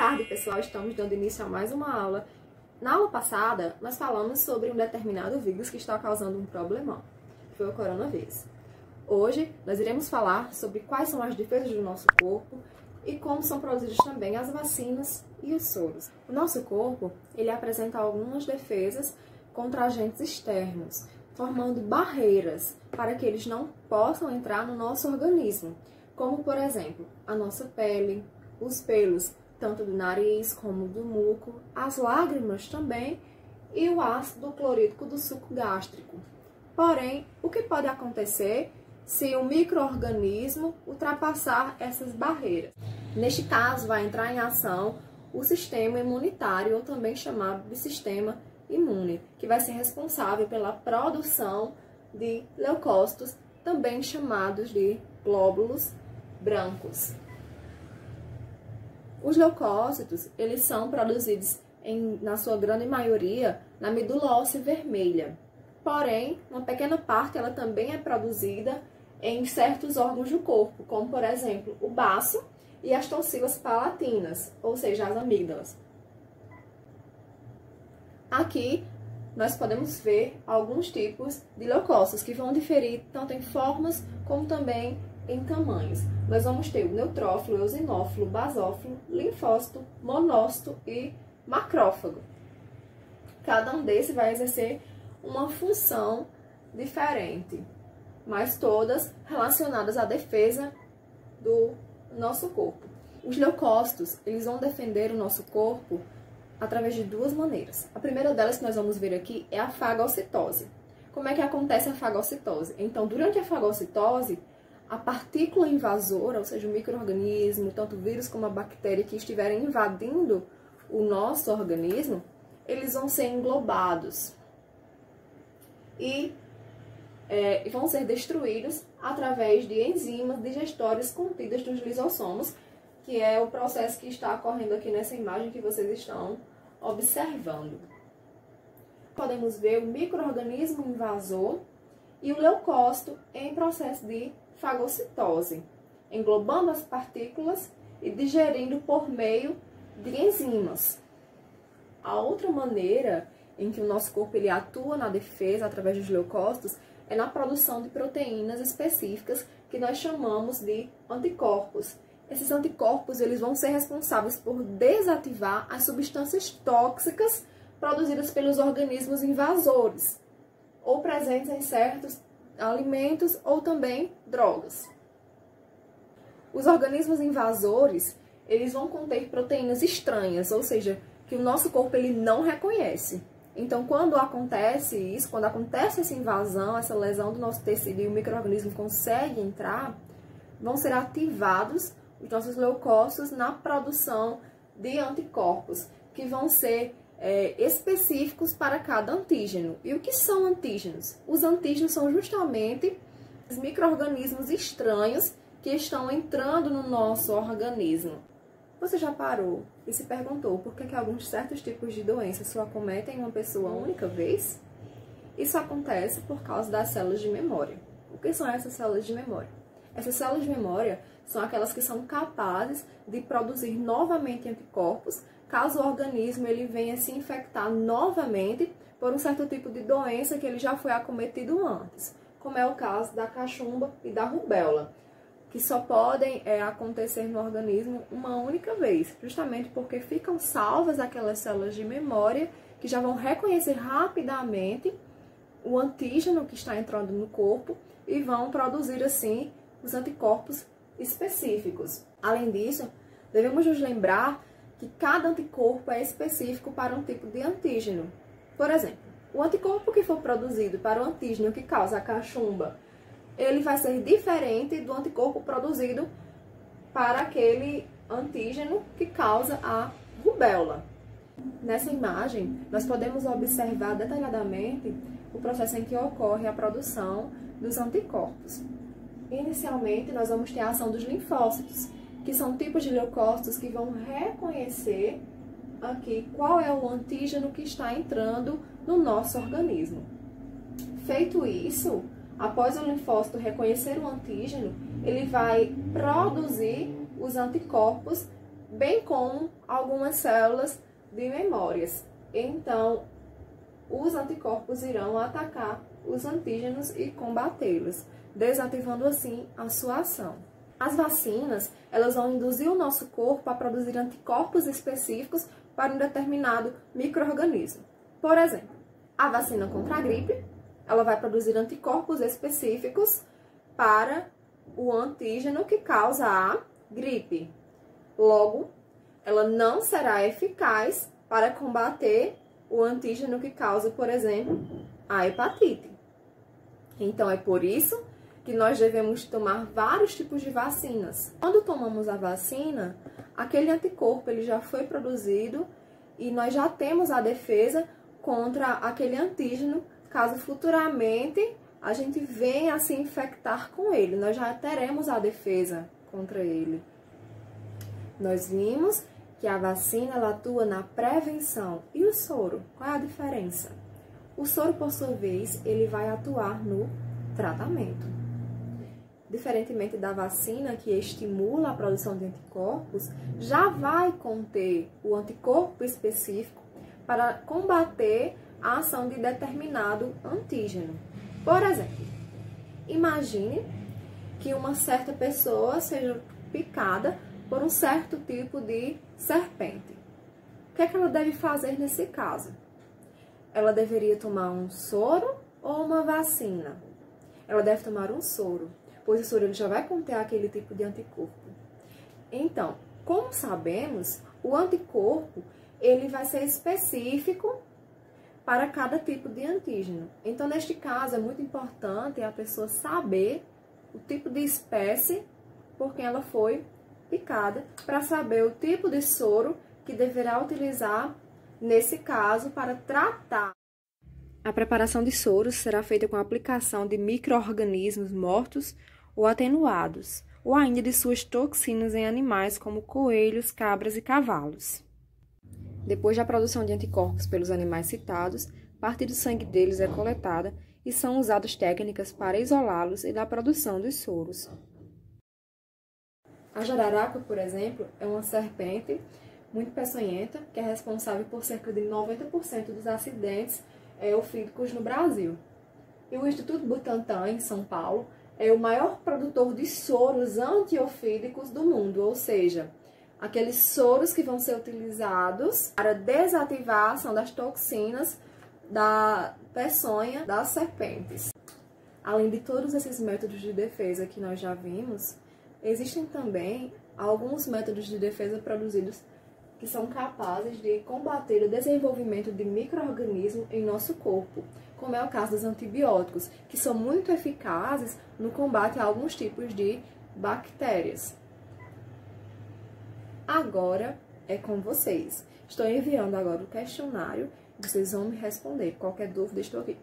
tarde, pessoal! Estamos dando início a mais uma aula. Na aula passada, nós falamos sobre um determinado vírus que está causando um problemão, que foi o coronavírus. Hoje, nós iremos falar sobre quais são as defesas do nosso corpo e como são produzidas também as vacinas e os soros. O nosso corpo, ele apresenta algumas defesas contra agentes externos, formando barreiras para que eles não possam entrar no nosso organismo, como, por exemplo, a nossa pele, os pelos, tanto do nariz como do muco, as lágrimas também e o ácido clorídrico do suco gástrico. Porém, o que pode acontecer se um micro-organismo ultrapassar essas barreiras? Neste caso, vai entrar em ação o sistema imunitário, ou também chamado de sistema imune, que vai ser responsável pela produção de leucócitos, também chamados de glóbulos brancos. Os leucócitos, eles são produzidos, na sua grande maioria, na medula óssea vermelha. Porém, uma pequena parte ela também é produzida em certos órgãos do corpo, como, por exemplo, o baço e as tonsilas palatinas, ou seja, as amígdalas. Aqui, nós podemos ver alguns tipos de leucócitos, que vão diferir tanto em formas como também em tamanhos. Nós vamos ter o neutrófilo, eosinófilo, basófilo, linfócito, monócito e macrófago. Cada um desses vai exercer uma função diferente, mas todas relacionadas à defesa do nosso corpo. Os leucócitos, eles vão defender o nosso corpo através de duas maneiras. A primeira delas que nós vamos ver aqui é a fagocitose. Como é que acontece a fagocitose? Então, durante a fagocitose, a partícula invasora, ou seja, o micro-organismo, tanto o vírus como a bactéria que estiverem invadindo o nosso organismo, eles vão ser englobados e vão ser destruídos através de enzimas digestórias contidas nos lisossomos, que é o processo que está ocorrendo aqui nessa imagem que vocês estão observando. Podemos ver o micro-organismo invasor e o leucócito em processo de fagocitose, englobando as partículas e digerindo por meio de enzimas. A outra maneira em que o nosso corpo ele atua na defesa através dos leucócitos é na produção de proteínas específicas que nós chamamos de anticorpos. Esses anticorpos eles vão ser responsáveis por desativar as substâncias tóxicas produzidas pelos organismos invasores, ou presentes em certos alimentos ou também drogas. Os organismos invasores, eles vão conter proteínas estranhas, ou seja, que o nosso corpo ele não reconhece. Então, quando acontece isso, quando acontece essa invasão, essa lesão do nosso tecido e o micro-organismo consegue entrar, vão ser ativados os nossos leucócitos na produção de anticorpos, que vão ser específicos para cada antígeno. E o que são antígenos? Os antígenos são justamente os micro-organismos estranhos que estão entrando no nosso organismo. Você já parou e se perguntou por que alguns certos tipos de doenças só acometem uma pessoa única vez? Isso acontece por causa das células de memória. O que são essas células de memória? Essas células de memória são aquelas que são capazes de produzir novamente anticorpos caso o organismo ele venha se infectar novamente por um certo tipo de doença que ele já foi acometido antes, como é o caso da cachumba e da rubéola, que só podem acontecer no organismo uma única vez, justamente porque ficam salvas aquelas células de memória que já vão reconhecer rapidamente o antígeno que está entrando no corpo e vão produzir assim os anticorpos específicos. Além disso, devemos nos lembrar que cada anticorpo é específico para um tipo de antígeno. Por exemplo, o anticorpo que for produzido para o antígeno que causa a cachumba, ele vai ser diferente do anticorpo produzido para aquele antígeno que causa a rubéola. Nessa imagem, nós podemos observar detalhadamente o processo em que ocorre a produção dos anticorpos. Inicialmente, nós vamos ter a ação dos linfócitos, que são tipos de leucócitos que vão reconhecer aqui qual é o antígeno que está entrando no nosso organismo. Feito isso, após o linfócito reconhecer o antígeno, ele vai produzir os anticorpos bem como algumas células de memórias. Então, os anticorpos irão atacar os antígenos e combatê-los, desativando assim a sua ação. As vacinas, elas vão induzir o nosso corpo a produzir anticorpos específicos para um determinado micro-organismo. Por exemplo, a vacina contra a gripe, ela vai produzir anticorpos específicos para o antígeno que causa a gripe. Logo, ela não será eficaz para combater o antígeno que causa, por exemplo, a hepatite. Então, é por isso que nós devemos tomar vários tipos de vacinas. Quando tomamos a vacina, aquele anticorpo ele já foi produzido e nós já temos a defesa contra aquele antígeno, caso futuramente a gente venha a se infectar com ele. Nós já teremos a defesa contra ele. Nós vimos que a vacina ela atua na prevenção. E o soro? Qual é a diferença? O soro, por sua vez, ele vai atuar no tratamento. Diferentemente da vacina, que estimula a produção de anticorpos, já vai conter o anticorpo específico para combater a ação de determinado antígeno. Por exemplo, imagine que uma certa pessoa seja picada por um certo tipo de serpente. O que é que ela deve fazer nesse caso? Ela deveria tomar um soro ou uma vacina? Ela deve tomar um soro, pois o soro ele já vai conter aquele tipo de anticorpo. Então, como sabemos, o anticorpo ele vai ser específico para cada tipo de antígeno. Então, neste caso, é muito importante a pessoa saber o tipo de espécie por quem ela foi picada, para saber o tipo de soro que deverá utilizar nesse caso para tratar. A preparação de soros será feita com a aplicação de micro-organismos mortos ou atenuados, ou ainda de suas toxinas em animais como coelhos, cabras e cavalos. Depois da produção de anticorpos pelos animais citados, parte do sangue deles é coletada e são usadas técnicas para isolá-los e da produção dos soros. A jararaca, por exemplo, é uma serpente muito peçonhenta, que é responsável por cerca de 90% dos acidentes ofídicos no Brasil. E o Instituto Butantan, em São Paulo, é o maior produtor de soros antiofídicos do mundo, ou seja, aqueles soros que vão ser utilizados para desativar a ação das toxinas da peçonha das serpentes. Além de todos esses métodos de defesa que nós já vimos, existem também alguns métodos de defesa produzidos que são capazes de combater o desenvolvimento de micro-organismos em nosso corpo, como é o caso dos antibióticos, que são muito eficazes no combate a alguns tipos de bactérias. Agora é com vocês. Estou enviando agora o questionário, vocês vão me responder. Qualquer dúvida, estou aqui.